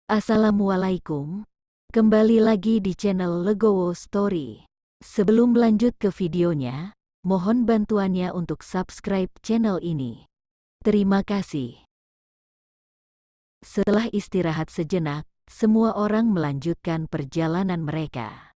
Assalamualaikum, kembali lagi di channel Legowo Story. Sebelum lanjut ke videonya, mohon bantuannya untuk subscribe channel ini. Terima kasih. Setelah istirahat sejenak, semua orang melanjutkan perjalanan mereka.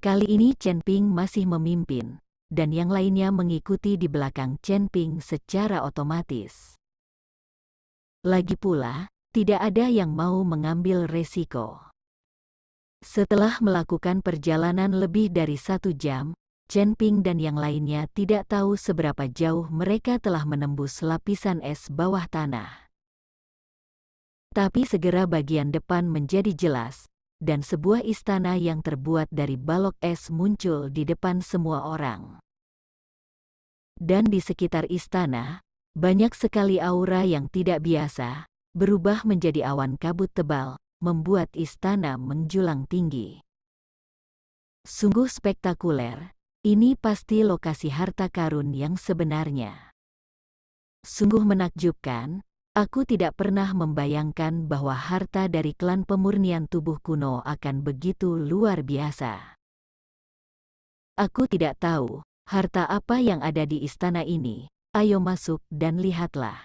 Kali ini Chen Ping masih memimpin, dan yang lainnya mengikuti di belakang Chen Ping secara otomatis. Lagi pula, tidak ada yang mau mengambil resiko. Setelah melakukan perjalanan lebih dari 1 jam, Chen Ping dan yang lainnya tidak tahu seberapa jauh mereka telah menembus lapisan es bawah tanah. Tapi segera bagian depan menjadi jelas, dan sebuah istana yang terbuat dari balok es muncul di depan semua orang. Dan di sekitar istana, banyak sekali aura yang tidak biasa, berubah menjadi awan kabut tebal, membuat istana menjulang tinggi. Sungguh spektakuler, ini pasti lokasi harta karun yang sebenarnya. Sungguh menakjubkan, aku tidak pernah membayangkan bahwa harta dari klan pemurnian tubuh kuno akan begitu luar biasa. Aku tidak tahu, harta apa yang ada di istana ini, ayo masuk dan lihatlah.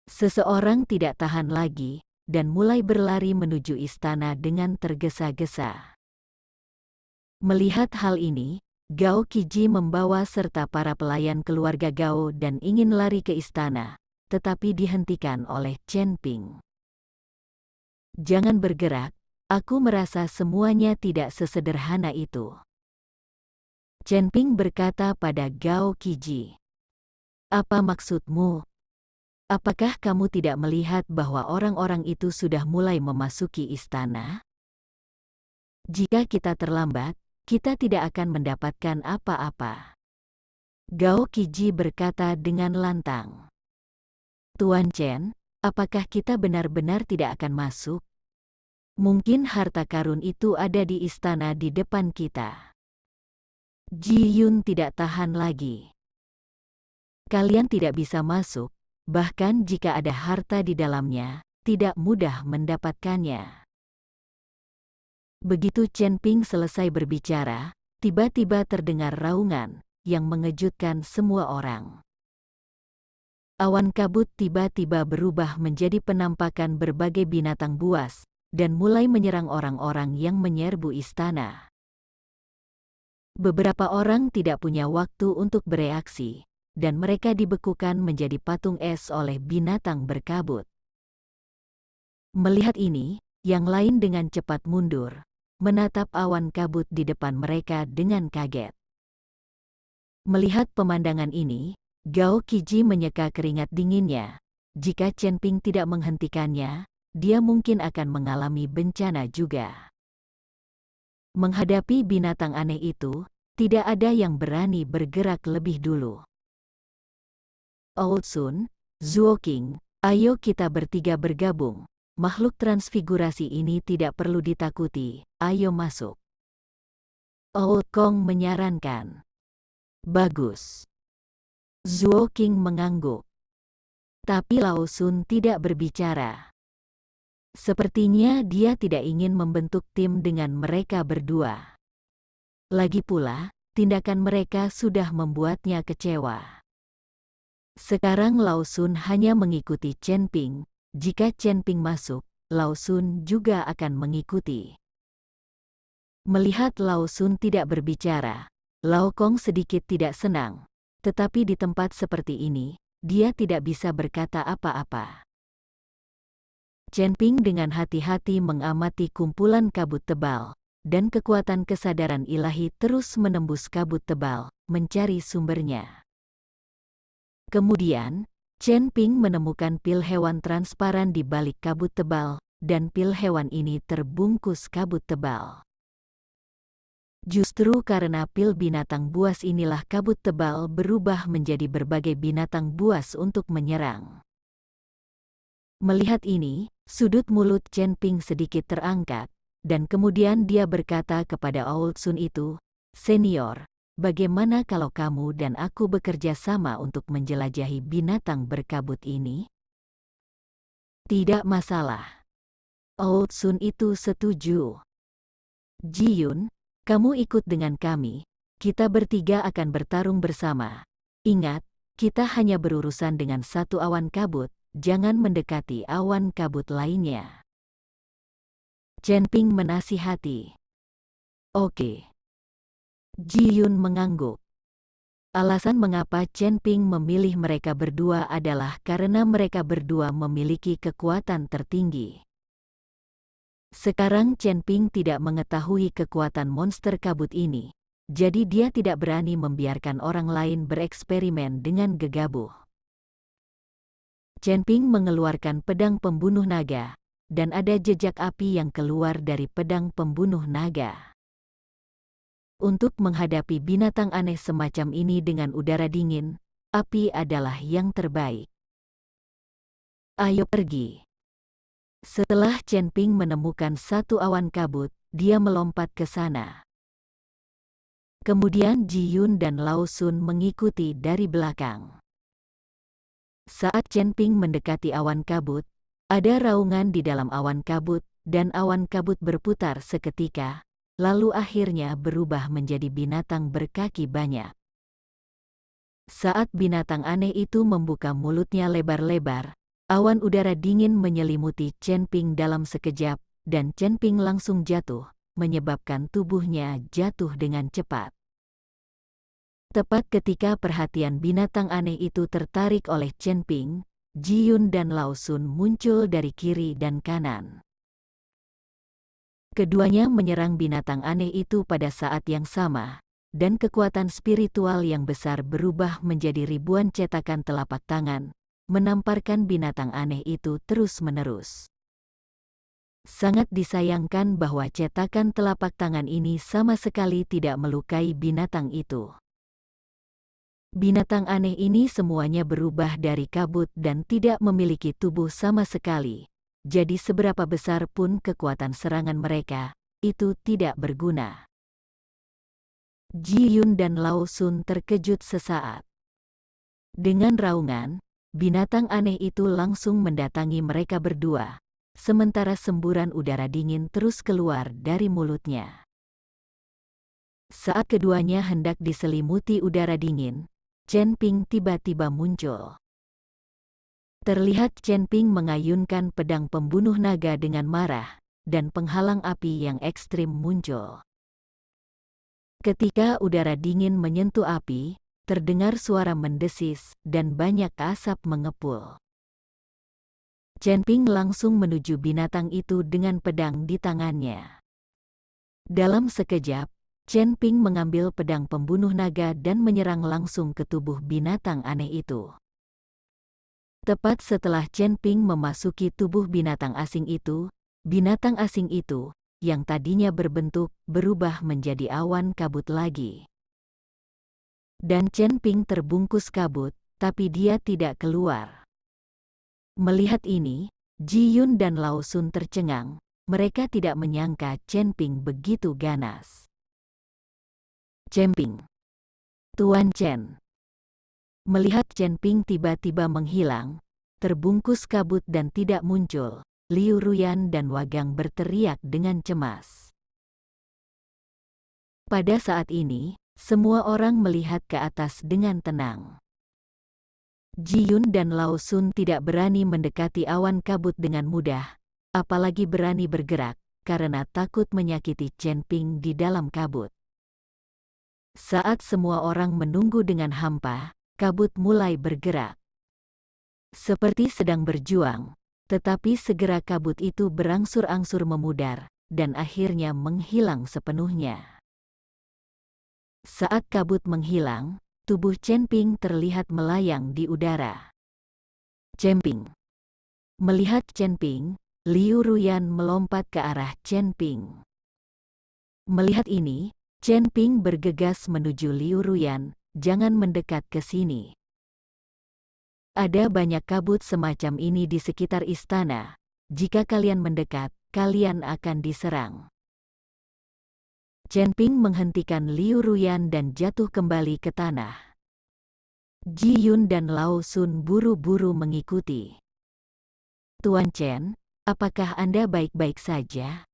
Seseorang tidak tahan lagi, dan mulai berlari menuju istana dengan tergesa-gesa. Melihat hal ini, Gao Qiji membawa serta para pelayan keluarga Gao dan ingin lari ke istana, tetapi dihentikan oleh Chen Ping. Jangan bergerak, aku merasa semuanya tidak sesederhana itu. Chen Ping berkata pada Gao Qiji. Apa maksudmu? Apakah kamu tidak melihat bahwa orang-orang itu sudah mulai memasuki istana? Jika kita terlambat, kita tidak akan mendapatkan apa-apa. Gao Qiji berkata dengan lantang. Tuan Chen, apakah kita benar-benar tidak akan masuk? Mungkin harta karun itu ada di istana di depan kita. Ji Yun tidak tahan lagi. Kalian tidak bisa masuk. Bahkan jika ada harta di dalamnya, tidak mudah mendapatkannya. Begitu Chen Ping selesai berbicara, tiba-tiba terdengar raungan yang mengejutkan semua orang. Awan kabut tiba-tiba berubah menjadi penampakan berbagai binatang buas, dan mulai menyerang orang-orang yang menyerbu istana. Beberapa orang tidak punya waktu untuk bereaksi, dan mereka dibekukan menjadi patung es oleh binatang berkabut. Melihat ini, yang lain dengan cepat mundur, menatap awan kabut di depan mereka dengan kaget. Melihat pemandangan ini, Gao Qiji menyeka keringat dinginnya. Jika Chen Ping tidak menghentikannya, dia mungkin akan mengalami bencana juga. Menghadapi binatang aneh itu, tidak ada yang berani bergerak lebih dulu. Old Sun, Zuo King, ayo kita bertiga bergabung. Makhluk transfigurasi ini tidak perlu ditakuti, ayo masuk. Old Kong menyarankan. Bagus. Zuo King mengangguk. Tapi Lao Sun tidak berbicara. Sepertinya dia tidak ingin membentuk tim dengan mereka berdua. Lagi pula, tindakan mereka sudah membuatnya kecewa. Sekarang Lao Sun hanya mengikuti Chen Ping. Jika Chen Ping masuk, Lao Sun juga akan mengikuti. Melihat Lao Sun tidak berbicara, Lao Kong sedikit tidak senang. Tetapi di tempat seperti ini, dia tidak bisa berkata apa-apa. Chen Ping dengan hati-hati mengamati kumpulan kabut tebal, dan kekuatan kesadaran ilahi terus menembus kabut tebal, mencari sumbernya. Kemudian, Chen Ping menemukan pil hewan transparan di balik kabut tebal, dan pil hewan ini terbungkus kabut tebal. Justru karena pil binatang buas inilah kabut tebal berubah menjadi berbagai binatang buas untuk menyerang. Melihat ini, sudut mulut Chen Ping sedikit terangkat, dan kemudian dia berkata kepada Old Sun itu, Senior, bagaimana kalau kamu dan aku bekerja sama untuk menjelajahi binatang berkabut ini? Tidak masalah. Oh, Sun itu setuju. Ji Yun, kamu ikut dengan kami. Kita bertiga akan bertarung bersama. Ingat, kita hanya berurusan dengan satu awan kabut, jangan mendekati awan kabut lainnya. Chen Ping menasihati. Oke. Ji Yun mengangguk. Alasan mengapa Chen Ping memilih mereka berdua adalah karena mereka berdua memiliki kekuatan tertinggi. Sekarang Chen Ping tidak mengetahui kekuatan monster kabut ini, jadi dia tidak berani membiarkan orang lain bereksperimen dengan gegabah. Chen Ping mengeluarkan pedang pembunuh naga, dan ada jejak api yang keluar dari pedang pembunuh naga. Untuk menghadapi binatang aneh semacam ini dengan udara dingin, api adalah yang terbaik. Ayo pergi. Setelah Chen Ping menemukan satu awan kabut, dia melompat ke sana. Kemudian Ji Yun dan Lao Sun mengikuti dari belakang. Saat Chen Ping mendekati awan kabut, ada raungan di dalam awan kabut, dan awan kabut berputar seketika, lalu akhirnya berubah menjadi binatang berkaki banyak. Saat binatang aneh itu membuka mulutnya lebar-lebar, awan udara dingin menyelimuti Chen Ping dalam sekejap, dan Chen Ping langsung jatuh, menyebabkan tubuhnya jatuh dengan cepat. Tepat ketika perhatian binatang aneh itu tertarik oleh Chen Ping, Ji Yun dan Lao Sun muncul dari kiri dan kanan. Keduanya menyerang binatang aneh itu pada saat yang sama, dan kekuatan spiritual yang besar berubah menjadi ribuan cetakan telapak tangan, menamparkan binatang aneh itu terus-menerus. Sangat disayangkan bahwa cetakan telapak tangan ini sama sekali tidak melukai binatang itu. Binatang aneh ini semuanya berubah dari kabut dan tidak memiliki tubuh sama sekali. Jadi seberapa besar pun kekuatan serangan mereka, itu tidak berguna. Ji Yun dan Lao Sun terkejut sesaat. Dengan raungan, binatang aneh itu langsung mendatangi mereka berdua, sementara semburan udara dingin terus keluar dari mulutnya. Saat keduanya hendak diselimuti udara dingin, Chen Ping tiba-tiba muncul. Terlihat Chen Ping mengayunkan pedang pembunuh naga dengan marah, dan penghalang api yang ekstrim muncul. Ketika udara dingin menyentuh api, terdengar suara mendesis, dan banyak asap mengepul. Chen Ping langsung menuju binatang itu dengan pedang di tangannya. Dalam sekejap, Chen Ping mengambil pedang pembunuh naga dan menyerang langsung ke tubuh binatang aneh itu. Tepat setelah Chen Ping memasuki tubuh binatang asing itu, yang tadinya berbentuk, berubah menjadi awan kabut lagi. Dan Chen Ping terbungkus kabut, tapi dia tidak keluar. Melihat ini, Ji Yun dan Lao Sun tercengang, mereka tidak menyangka Chen Ping begitu ganas. Chen Ping. Tuan Chen. Melihat Chen Ping tiba-tiba menghilang, terbungkus kabut dan tidak muncul, Liu Ruyan dan Wagang berteriak dengan cemas. Pada saat ini, semua orang melihat ke atas dengan tenang. Ji Yun dan Lao Sun tidak berani mendekati awan kabut dengan mudah, apalagi berani bergerak, karena takut menyakiti Chen Ping di dalam kabut. Saat semua orang menunggu dengan hampa, kabut mulai bergerak. Seperti sedang berjuang, tetapi segera kabut itu berangsur-angsur memudar, dan akhirnya menghilang sepenuhnya. Saat kabut menghilang, tubuh Chen Ping terlihat melayang di udara. Chen Ping. Melihat Chen Ping, Liu Ruyan melompat ke arah Chen Ping. Melihat ini, Chen Ping bergegas menuju Liu Ruyan, jangan mendekat ke sini. Ada banyak kabut semacam ini di sekitar istana. Jika kalian mendekat, kalian akan diserang. Chen Ping menghentikan Liu Ruyan dan jatuh kembali ke tanah. Ji Yun dan Lao Sun buru-buru mengikuti. Tuan Chen, apakah Anda baik-baik saja?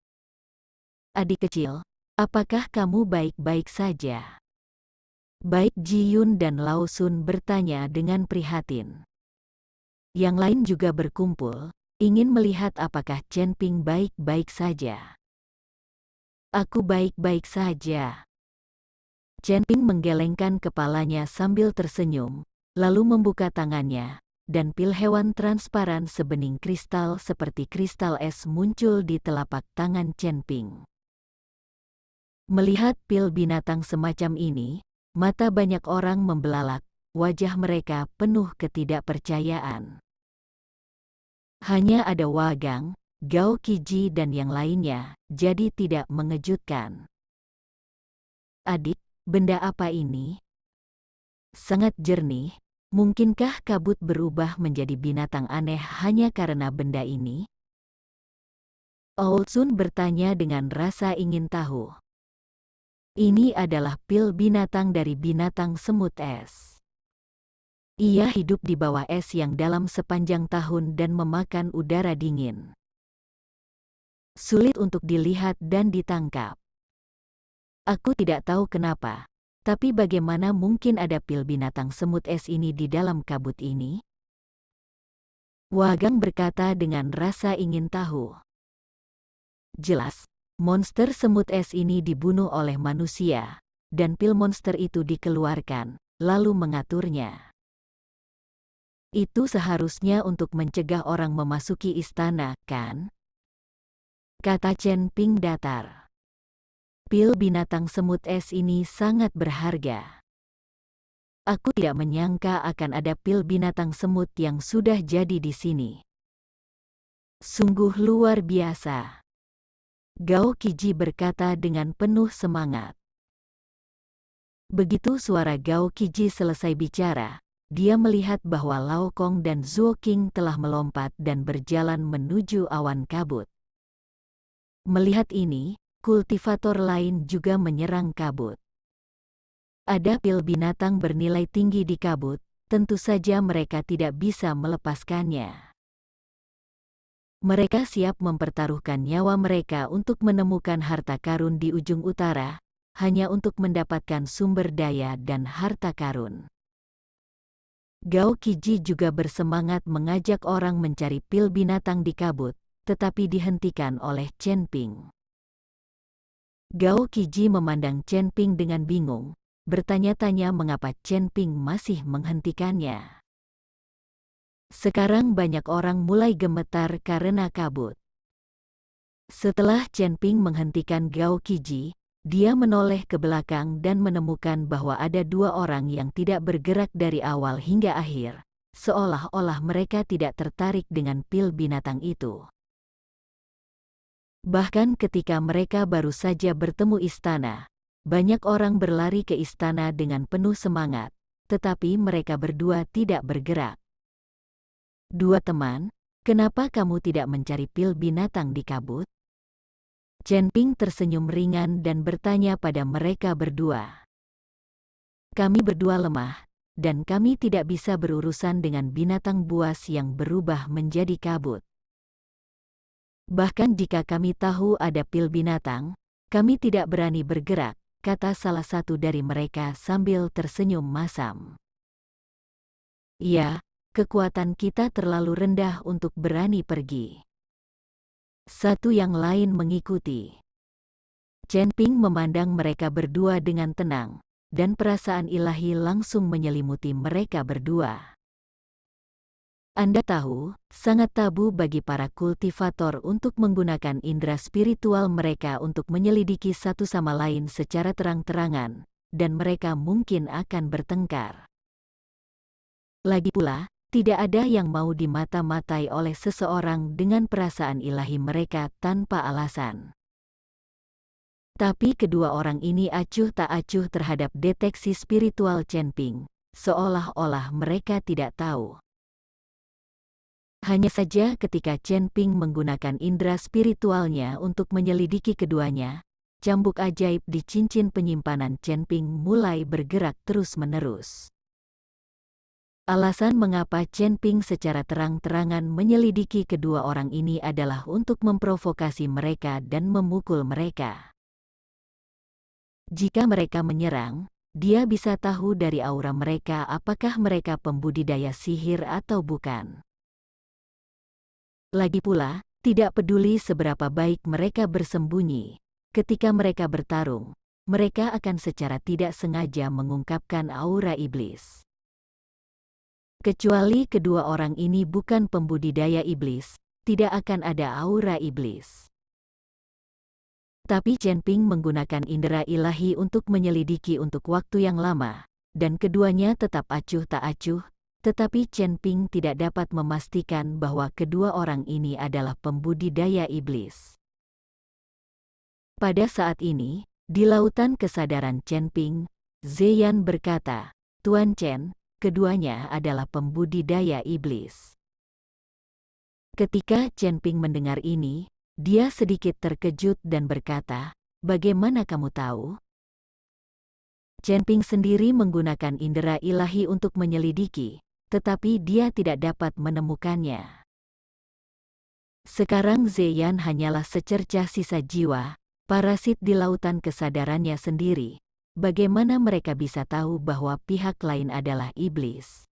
Adik kecil, apakah kamu baik-baik saja? Baik Ji Yun dan Lao Sun bertanya dengan prihatin. Yang lain juga berkumpul, ingin melihat apakah Chen Ping baik-baik saja. Aku baik-baik saja. Chen Ping menggelengkan kepalanya sambil tersenyum, lalu membuka tangannya, dan pil hewan transparan sebening kristal seperti kristal es muncul di telapak tangan Chen Ping. Melihat pil binatang semacam ini, mata banyak orang membelalak, wajah mereka penuh ketidakpercayaan. Hanya ada Wagang, Gao Qiji dan yang lainnya, jadi tidak mengejutkan. Adik, benda apa ini? Sangat jernih, mungkinkah kabut berubah menjadi binatang aneh hanya karena benda ini? Sun bertanya dengan rasa ingin tahu. Ini adalah pil binatang dari binatang semut es. Ia hidup di bawah es yang dalam sepanjang tahun dan memakan udara dingin. Sulit untuk dilihat dan ditangkap. Aku tidak tahu kenapa, tapi bagaimana mungkin ada pil binatang semut es ini di dalam kabut ini? Wagang berkata dengan rasa ingin tahu. Jelas, monster semut es ini dibunuh oleh manusia, dan pil monster itu dikeluarkan, lalu mengaturnya. Itu seharusnya untuk mencegah orang memasuki istana, kan? Kata Chen Ping datar. Pil binatang semut es ini sangat berharga. Aku tidak menyangka akan ada pil binatang semut yang sudah jadi di sini. Sungguh luar biasa. Gao Qiji berkata dengan penuh semangat. Begitu suara Gao Qiji selesai bicara, dia melihat bahwa Lao Kong dan Zuo Qing telah melompat dan berjalan menuju awan kabut. Melihat ini, kultivator lain juga menyerang kabut. Ada pil binatang bernilai tinggi di kabut, tentu saja mereka tidak bisa melepaskannya. Mereka siap mempertaruhkan nyawa mereka untuk menemukan harta karun di ujung utara, hanya untuk mendapatkan sumber daya dan harta karun. Gao Qiji juga bersemangat mengajak orang mencari pil binatang di kabut, tetapi dihentikan oleh Chen Ping. Gao Qiji memandang Chen Ping dengan bingung, bertanya-tanya mengapa Chen Ping masih menghentikannya. Sekarang banyak orang mulai gemetar karena kabut. Setelah Chen Ping menghentikan Gao Qiji, dia menoleh ke belakang dan menemukan bahwa ada dua orang yang tidak bergerak dari awal hingga akhir, seolah-olah mereka tidak tertarik dengan pil binatang itu. Bahkan ketika mereka baru saja bertemu istana, banyak orang berlari ke istana dengan penuh semangat, tetapi mereka berdua tidak bergerak. Dua teman, kenapa kamu tidak mencari pil binatang di kabut? Chen Ping tersenyum ringan dan bertanya pada mereka berdua. Kami berdua lemah, dan kami tidak bisa berurusan dengan binatang buas yang berubah menjadi kabut. Bahkan jika kami tahu ada pil binatang, kami tidak berani bergerak, kata salah satu dari mereka sambil tersenyum masam. Ya, kekuatan kita terlalu rendah untuk berani pergi. Satu yang lain mengikuti. Chen Ping memandang mereka berdua dengan tenang, dan perasaan ilahi langsung menyelimuti mereka berdua. Anda tahu, sangat tabu bagi para kultivator untuk menggunakan indera spiritual mereka untuk menyelidiki satu sama lain secara terang-terangan, dan mereka mungkin akan bertengkar. Lagi pula, tidak ada yang mau dimata-matai oleh seseorang dengan perasaan ilahi mereka tanpa alasan. Tapi kedua orang ini acuh tak acuh terhadap deteksi spiritual Chen Ping, seolah-olah mereka tidak tahu. Hanya saja ketika Chen Ping menggunakan indera spiritualnya untuk menyelidiki keduanya, cambuk ajaib di cincin penyimpanan Chen Ping mulai bergerak terus-menerus. Alasan mengapa Chen Ping secara terang-terangan menyelidiki kedua orang ini adalah untuk memprovokasi mereka dan memukul mereka. Jika mereka menyerang, dia bisa tahu dari aura mereka apakah mereka pembudidaya sihir atau bukan. Lagi pula, tidak peduli seberapa baik mereka bersembunyi, ketika mereka bertarung, mereka akan secara tidak sengaja mengungkapkan aura iblis. Kecuali kedua orang ini bukan pembudidaya iblis, tidak akan ada aura iblis. Tapi Chen Ping menggunakan indera ilahi untuk menyelidiki untuk waktu yang lama, dan keduanya tetap acuh tak acuh, tetapi Chen Ping tidak dapat memastikan bahwa kedua orang ini adalah pembudidaya iblis. Pada saat ini, di lautan kesadaran Chen Ping, Zeyan berkata, "Tuan Chen, keduanya adalah pembudidaya iblis." Ketika Chen Ping mendengar ini, dia sedikit terkejut dan berkata, "Bagaimana kamu tahu?" Chen Ping sendiri menggunakan indera ilahi untuk menyelidiki, tetapi dia tidak dapat menemukannya. Sekarang Zeyan hanyalah secercah sisa jiwa, parasit di lautan kesadarannya sendiri. Bagaimana mereka bisa tahu bahwa pihak lain adalah iblis?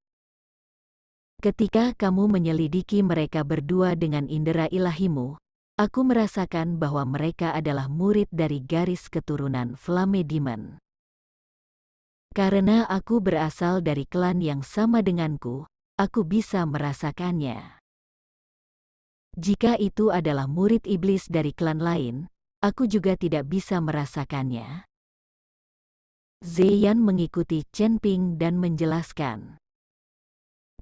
Ketika kamu menyelidiki mereka berdua dengan indera ilahimu, aku merasakan bahwa mereka adalah murid dari garis keturunan Flame Demon. Karena aku berasal dari klan yang sama denganku, aku bisa merasakannya. Jika itu adalah murid iblis dari klan lain, aku juga tidak bisa merasakannya. Zeyan mengikuti Chen Ping dan menjelaskan.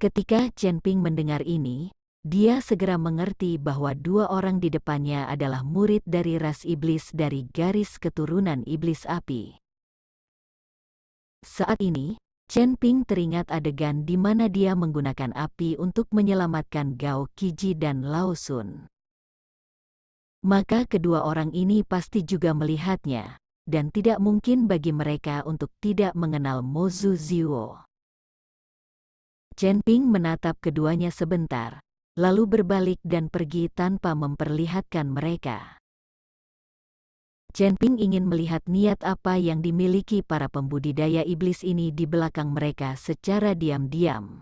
Ketika Chen Ping mendengar ini, dia segera mengerti bahwa dua orang di depannya adalah murid dari ras iblis dari garis keturunan iblis api. Saat ini, Chen Ping teringat adegan di mana dia menggunakan api untuk menyelamatkan Gao Qiji dan Lao Sun. Maka kedua orang ini pasti juga melihatnya, dan tidak mungkin bagi mereka untuk tidak mengenal Mo Zhu Ziwo. Chen Ping menatap keduanya sebentar, lalu berbalik dan pergi tanpa memperlihatkan mereka. Chen Ping ingin melihat niat apa yang dimiliki para pembudidaya iblis ini di belakang mereka secara diam-diam.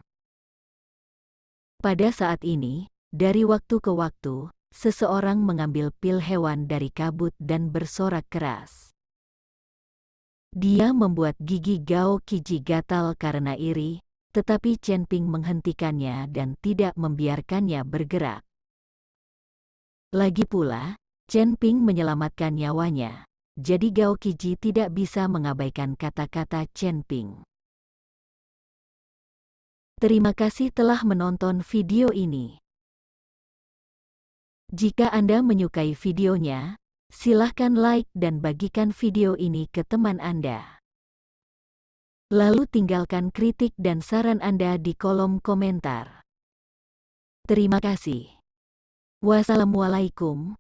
Pada saat ini, dari waktu ke waktu, seseorang mengambil pil hewan dari kabut dan bersorak keras. Dia membuat gigi Gao Qiji gatal karena iri, tetapi Chen Ping menghentikannya dan tidak membiarkannya bergerak. Lagi pula, Chen Ping menyelamatkan nyawanya, jadi Gao Qiji tidak bisa mengabaikan kata-kata Chen Ping. Terima kasih telah menonton video ini. Jika Anda menyukai videonya, silahkan like dan bagikan video ini ke teman Anda. Lalu tinggalkan kritik dan saran Anda di kolom komentar. Terima kasih. Wassalamualaikum